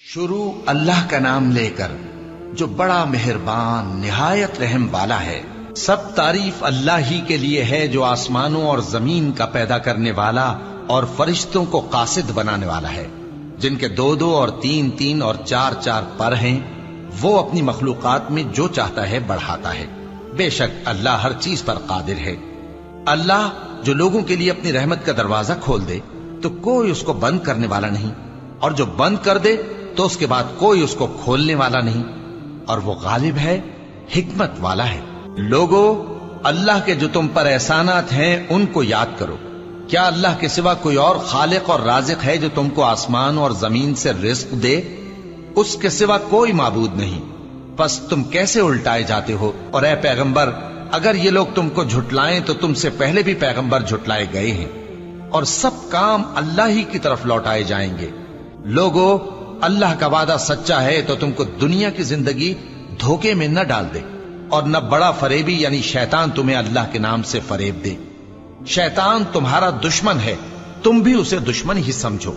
शुरू अल्लाह का नाम लेकर जो बड़ा मेहरबान निहायत रहम वाला है। सब तारीफ अल्लाह ही के लिए है जो आसमानों और जमीन का पैदा करने वाला और फरिश्तों को कासिद बनाने वाला है, जिनके दो दो और तीन तीन और चार चार पर हैं। वो अपनी मखलूकात में जो चाहता है बढ़ाता है। बेशक अल्लाह हर चीज पर कादिर है। अल्लाह जो लोगों के लिए अपनी रहमत का दरवाजा खोल दे तो कोई उसको बंद करने वाला नहीं, और जो बंद कर दे तो उसके बाद कोई उसको खोलने वाला नहीं। और वो गालिब है, हिकमत वाला है। लोगो, अल्लाह के जो तुम पर एहसानात हैं उनको याद करो। क्या अल्लाह के सिवा कोई और खालिक और राजिक है जो तुमको आसमान और जमीन से रिज्क दे? उसके सिवा कोई माबूद नहीं। बस तुम कैसे उल्टाए जाते हो? और ए पैगंबर, अगर ये लोग तुमको झुटलाएं तो तुमसे पहले भी पैगंबर झुटलाए गए हैं, और सब काम अल्लाह ही की तरफ लौटाए जाएंगे। लोगो, अल्लाह का वादा सच्चा है तो तुमको दुनिया की जिंदगी धोखे में न डाल दे, और न बड़ा फरेबी यानी शैतान तुम्हें अल्लाह के नाम से फरेब दे। शैतान तुम्हारा दुश्मन है, तुम भी उसे दुश्मन ही समझो।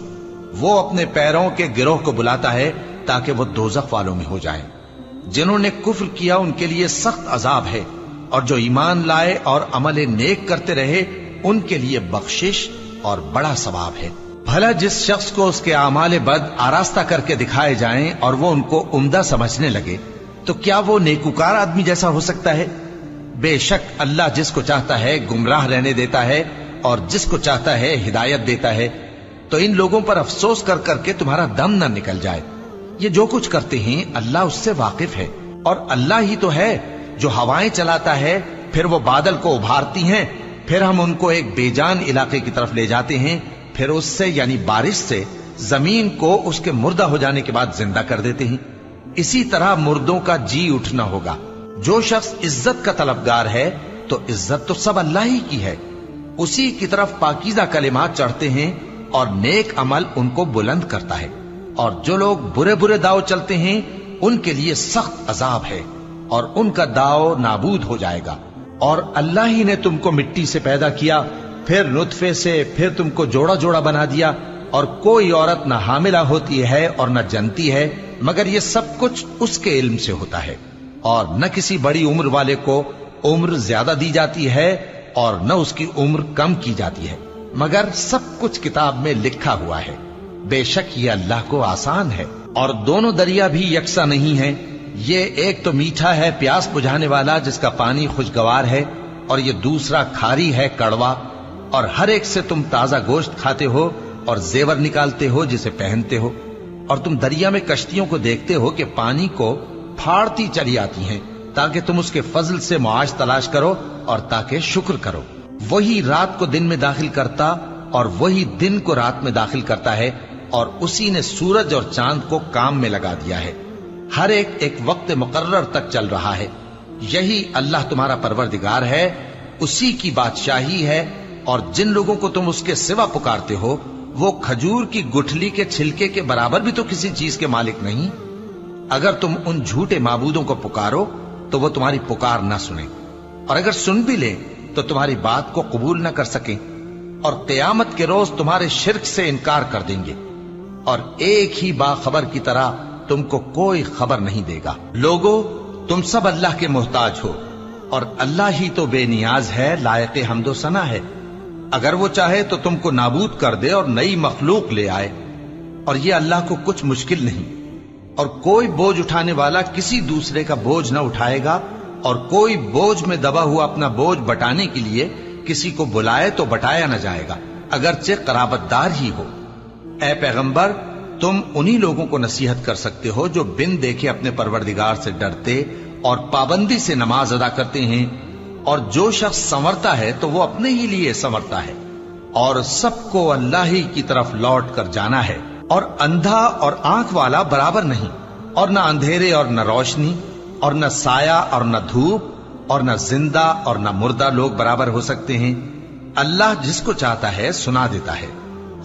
वो अपने पैरों के गिरोह को बुलाता है ताकि वो दोजख वालों में हो जाएं। जिन्होंने कुफ्र किया उनके लिए सख्त अजाब है, और जो ईमान लाए और अमल नेक करते रहे उनके लिए बख्शिश और बड़ा सवाब है। भला जिस शख्स को उसके आमाले बद आरास्ता करके दिखाए जाएं और वो उनको उम्दा समझने लगे, तो क्या वो नेकुकार आदमी जैसा हो सकता है? बेशक अल्लाह जिसको चाहता है गुमराह रहने देता है, और जिसको चाहता है हिदायत देता है। तो इन लोगों पर अफसोस कर करके तुम्हारा दम न निकल जाए। ये जो कुछ करते हैं अल्लाह उससे वाकिफ है, और अल्लाह ही तो है जो हवाएं चलाता है, फिर वो बादल को उभारती हैं, फिर हम उनको एक बेजान इलाके की तरफ ले जाते हैं, फिर उससे यानी बारिश से जमीन को उसके मुर्दा हो जाने के बाद जिंदा कर देते हैं। इसी तरह मुर्दों का जी उठना होगा। जो शख्स इज्जत का तलबगार है तो इज्जत तो सब अल्लाह ही की है। उसी की तरफ पाकीज़ा कलिमात चढ़ते हैं और नेक अमल उनको बुलंद करता है। और जो लोग बुरे बुरे दाव चलते हैं उनके लिए सख्त अजाब है, और उनका दाव नाबूद हो जाएगा। और अल्लाह ही ने तुमको मिट्टी से पैदा किया, फिर नुतफे से, फिर तुमको जोड़ा जोड़ा बना दिया, और कोई औरत न हामिला होती है और न जनती है, मगर ये सब कुछ उसके इल्म से होता है। और न किसी बड़ी उम्र वाले को उम्र ज्यादा दी जाती है और न उसकी उम्र कम की जाती है, मगर सब कुछ किताब में लिखा हुआ है। बेशक ये अल्लाह को आसान है। और दोनों दरिया भी यकसा नहीं है। ये एक तो मीठा है प्यास बुझाने वाला जिसका पानी खुशगवार है, और ये दूसरा खारी है कड़वा। और हर एक से तुम ताजा गोश्त खाते हो और जेवर निकालते हो जिसे पहनते हो। और तुम दरिया में कश्तियों को देखते हो कि पानी को फाड़ती चली आती हैं, ताकि तुम उसके फजल से मुआश तलाश करो और ताकि शुक्र करो। वही रात को दिन में दाखिल करता और वही दिन को रात में दाखिल करता है, और उसी ने सूरज और चांद को काम में लगा दिया है। हर एक एक वक्त मुकर्रर तक चल रहा है। यही अल्लाह तुम्हारा परवरदिगार है, उसी की बादशाही है। और जिन लोगों को तुम उसके सिवा पुकारते हो वो खजूर की गुठली के छिलके के बराबर भी तो किसी चीज के मालिक नहीं। अगर तुम उन झूठे माबूदों को पुकारो तो वो तुम्हारी पुकार ना सुने, और अगर सुन भी ले तो तुम्हारी बात को कबूल ना कर सके, और क़यामत के रोज तुम्हारे शिर्क से इनकार कर देंगे, और एक ही बाखबर की तरह तुमको कोई खबर नहीं देगा। लोगो, तुम सब अल्लाह के मोहताज हो, और अल्लाह ही तो बेनियाज है, लायक हम्दो सना है। अगर वो चाहे तो तुमको नाबूद कर दे और नई मखलूक ले आए, और ये अल्लाह को कुछ मुश्किल नहीं। और कोई बोझ उठाने वाला किसी दूसरे का बोझ न उठाएगा, और कोई बोझ में दबा हुआ अपना बोझ बटाने के लिए किसी को बुलाए तो बटाया न जाएगा, अगरचे कराबतदार ही हो। ए पैगंबर, तुम उन्हीं लोगों को नसीहत कर सकते हो जो बिन देखे अपने परवरदिगार से डरते और पाबंदी से नमाज अदा करते हैं। और जो शख्स संवरता है तो वो अपने ही लिए संवरता है, और सबको अल्लाह ही की तरफ लौट कर जाना है। और अंधा और आंख वाला बराबर नहीं, और न अंधेरे और न रोशनी, और न साया और न धूप, और न जिंदा और न मुर्दा लोग बराबर हो सकते हैं। अल्लाह जिसको चाहता है सुना देता है,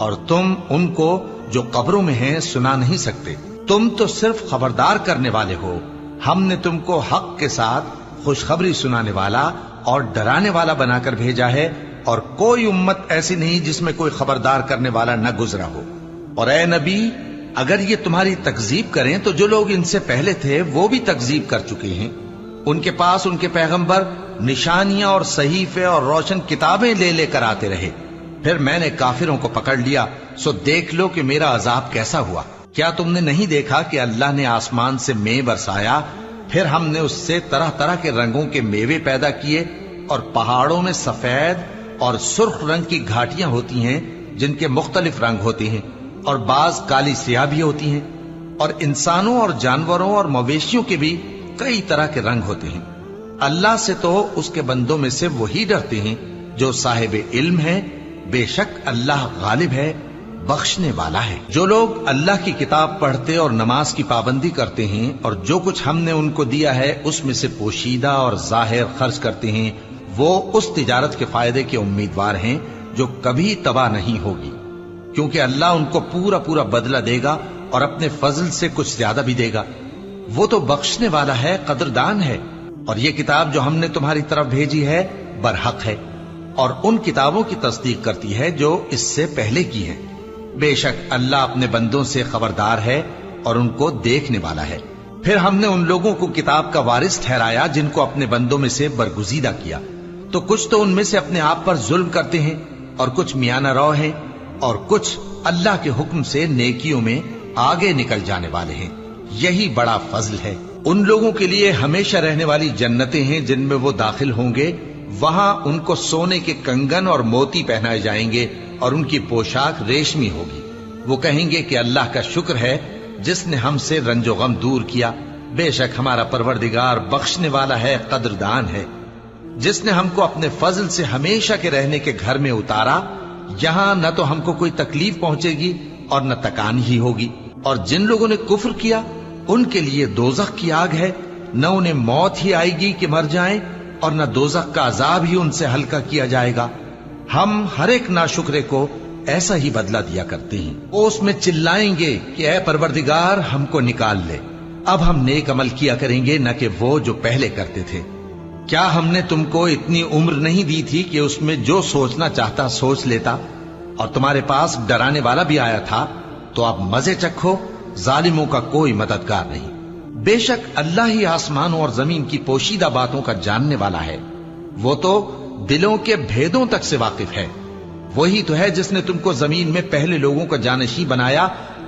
और तुम उनको जो कब्रों में हैं सुना नहीं सकते। तुम तो सिर्फ खबरदार करने वाले हो। हमने तुमको हक के साथ खुशखबरी सुनाने वाला और डराने वाला बनाकर भेजा है, और कोई उम्मत ऐसी नहीं जिसमें कोई खबरदार करने वाला न गुजरा हो। और ए नबी, اگر یہ تمہاری تکذیب کریں تو جو لوگ ان سے پہلے تھے وہ بھی تکذیب کر چکے ہیں. ان کے پاس ان کے پیغمبر نشانیاں اور صحیفے اور روشن کتابیں لے لے کر آتے رہے. پھر میں نے کافروں کو پکڑ لیا، سو دیکھ لو کہ میرا عذاب کیسا ہوا. کیا تم نے نہیں دیکھا کہ اللہ نے آسمان سے مے برسایا، پھر ہم نے اس سے طرح طرح کے رنگوں کے میوے پیدا کیے، اور پہاڑوں میں سفید اور سرخ رنگ کی گھاٹیاں ہوتی ہیں جن کے مختلف رنگ ہوتے ہیں، اور بعض کالی سیاہ بھی ہوتی ہیں، اور انسانوں اور جانوروں اور مویشیوں کے بھی کئی طرح کے رنگ ہوتے ہیں. اللہ سے تو اس کے بندوں میں سے وہی ڈرتے ہیں جو صاحب علم ہے. بے شک اللہ غالب ہے، بخشنے والا ہے. جو لوگ اللہ کی کتاب پڑھتے اور نماز کی پابندی کرتے ہیں اور جو کچھ ہم نے ان کو دیا ہے اس میں سے پوشیدہ اور ظاہر خرچ کرتے ہیں، وہ اس تجارت کے فائدے کے امیدوار ہیں جو کبھی تباہ نہیں ہوگی، کیونکہ اللہ ان کو پورا پورا بدلہ دے گا اور اپنے فضل سے کچھ زیادہ بھی دے گا. وہ تو بخشنے والا ہے، قدردان ہے. اور یہ کتاب جو ہم نے تمہاری طرف بھیجی ہے برحق ہے، اور ان کتابوں کی تصدیق کرتی ہے جو اس سے پہلے کی ہیں. بے شک اللہ اپنے بندوں سے خبردار ہے اور ان کو دیکھنے والا ہے. پھر ہم نے ان لوگوں کو کتاب کا وارث ٹھہرایا جن کو اپنے بندوں میں سے برگزیدہ کیا، تو کچھ تو ان میں سے اپنے آپ پر ظلم کرتے ہیں اور کچھ میانہ رو ہیں، اور کچھ اللہ کے حکم سے نیکیوں میں آگے نکل جانے والے ہیں. یہی بڑا فضل ہے. ان لوگوں کے لیے ہمیشہ رہنے والی جنتیں ہیں جن میں وہ داخل ہوں گے. وہاں ان کو سونے کے کنگن اور موتی پہنائے جائیں گے اور ان کی پوشاک ریشمی ہوگی. وہ کہیں گے کہ اللہ کا شکر ہے جس نے ہم سے رنج و غم دور کیا. بے شک ہمارا پروردگار بخشنے والا ہے، قدردان ہے. جس نے ہم کو اپنے فضل سے ہمیشہ کے رہنے کے گھر میں اتارا، یہاں نہ تو ہم کو کوئی تکلیف پہنچے گی اور نہ تکان ہی ہوگی. اور جن لوگوں نے کفر کیا ان کے لیے دوزخ کی آگ ہے، نہ انہیں موت ہی آئے گی کہ مر جائیں، اور نہ دوزخ کا عذاب ہی ان سے ہلکا کیا جائے گا. ہم ہر ایک ناشکرے کو ایسا ہی بدلہ دیا کرتے ہیں. وہ اس میں چلائیں گے کہ اے پروردگار ہم کو نکال لے، اب ہم نیک عمل کیا کریں گے نہ کہ وہ جو پہلے کرتے تھے. کیا ہم نے تم کو اتنی عمر نہیں دی تھی کہ اس میں جو سوچنا چاہتا سوچ لیتا، اور تمہارے پاس ڈرانے والا بھی آیا تھا؟ تو اب مزے چکھو، ظالموں کا کوئی مددگار نہیں. بے شک اللہ ہی آسمانوں اور زمین کی پوشیدہ باتوں کا جاننے والا ہے. وہ تو دلوں کے بھیدوں تک سے واقف ہے. وہی تو ہے جس نے تم کو زمین میں پہلے لوگوں کا جانشین بنایا.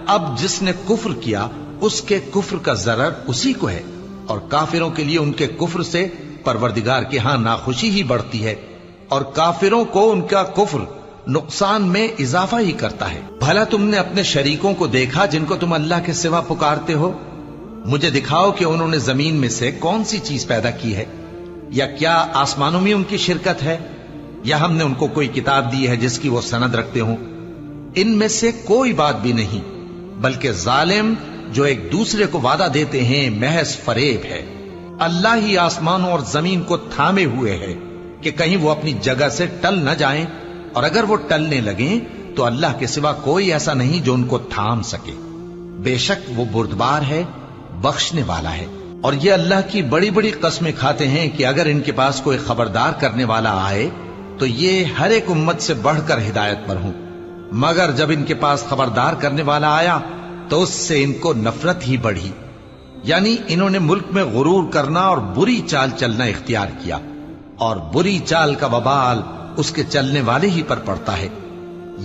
اب جس نے کفر کیا اس کے کفر کا ضرر اسی کو ہے، اور کافروں کے لیے ان کے کفر سے پروردگار کے ہاں ناخوشی ہی بڑھتی ہے، اور کافروں کو ان کا کفر نقصان میں اضافہ ہی کرتا ہے. بھلا تم نے اپنے شریکوں کو دیکھا جن کو تم اللہ کے سوا پکارتے ہو؟ مجھے دکھاؤ کہ انہوں نے زمین میں سے کون سی چیز پیدا کی ہے، یا کیا آسمانوں میں ان کی شرکت ہے، یا ہم نے ان کو کوئی کتاب دی ہے جس کی وہ سند رکھتے ہوں؟ ان میں سے کوئی بات بھی نہیں، بلکہ ظالم جو ایک دوسرے کو وعدہ دیتے ہیں محض فریب ہے. اللہ ہی آسمانوں اور زمین کو تھامے ہوئے ہے کہ کہیں وہ اپنی جگہ سے ٹل نہ جائیں، اور اگر وہ ٹلنے لگیں تو اللہ کے سوا کوئی ایسا نہیں جو ان کو تھام سکے. بے شک وہ بردبار ہے، بخشنے والا ہے. اور یہ اللہ کی بڑی بڑی قسمیں کھاتے ہیں کہ اگر ان کے پاس کوئی خبردار کرنے والا آئے تو یہ ہر ایک امت سے بڑھ کر ہدایت پر ہوں، مگر جب ان کے پاس خبردار کرنے والا آیا تو اس سے ان کو نفرت ہی بڑھی. یعنی انہوں نے ملک میں غرور کرنا اور بری چال چلنا اختیار کیا، اور بری چال کا وبال اس کے چلنے والے ہی پر پڑتا ہے.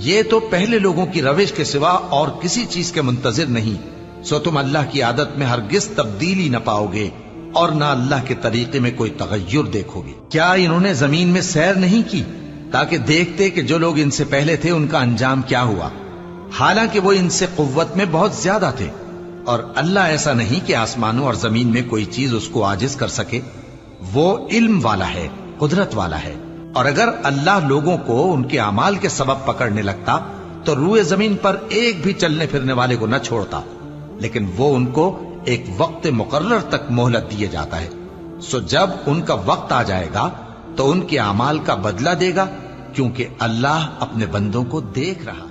یہ تو پہلے لوگوں کی روش کے سوا اور کسی چیز کے منتظر نہیں، سو تم اللہ کی عادت میں ہرگز تبدیلی نہ پاؤ گے اور نہ اللہ کے طریقے میں کوئی تغیر دیکھو گے. کیا انہوں نے زمین میں سیر نہیں کی تاکہ دیکھتے کہ جو لوگ ان سے پہلے تھے ان کا انجام کیا ہوا، حالانکہ وہ ان سے قوت میں بہت زیادہ تھے. اور اللہ ایسا نہیں کہ آسمانوں اور زمین میں کوئی چیز اس کو عاجز کر سکے. وہ علم والا ہے، قدرت والا ہے. اور اگر اللہ لوگوں کو ان کے اعمال کے سبب پکڑنے لگتا تو روئے زمین پر ایک بھی چلنے پھرنے والے کو نہ چھوڑتا، لیکن وہ ان کو ایک وقت مقرر تک مہلت دیے جاتا ہے. سو جب ان کا وقت آ جائے گا تو ان کے اعمال کا بدلہ دے گا، کیونکہ اللہ اپنے بندوں کو دیکھ رہا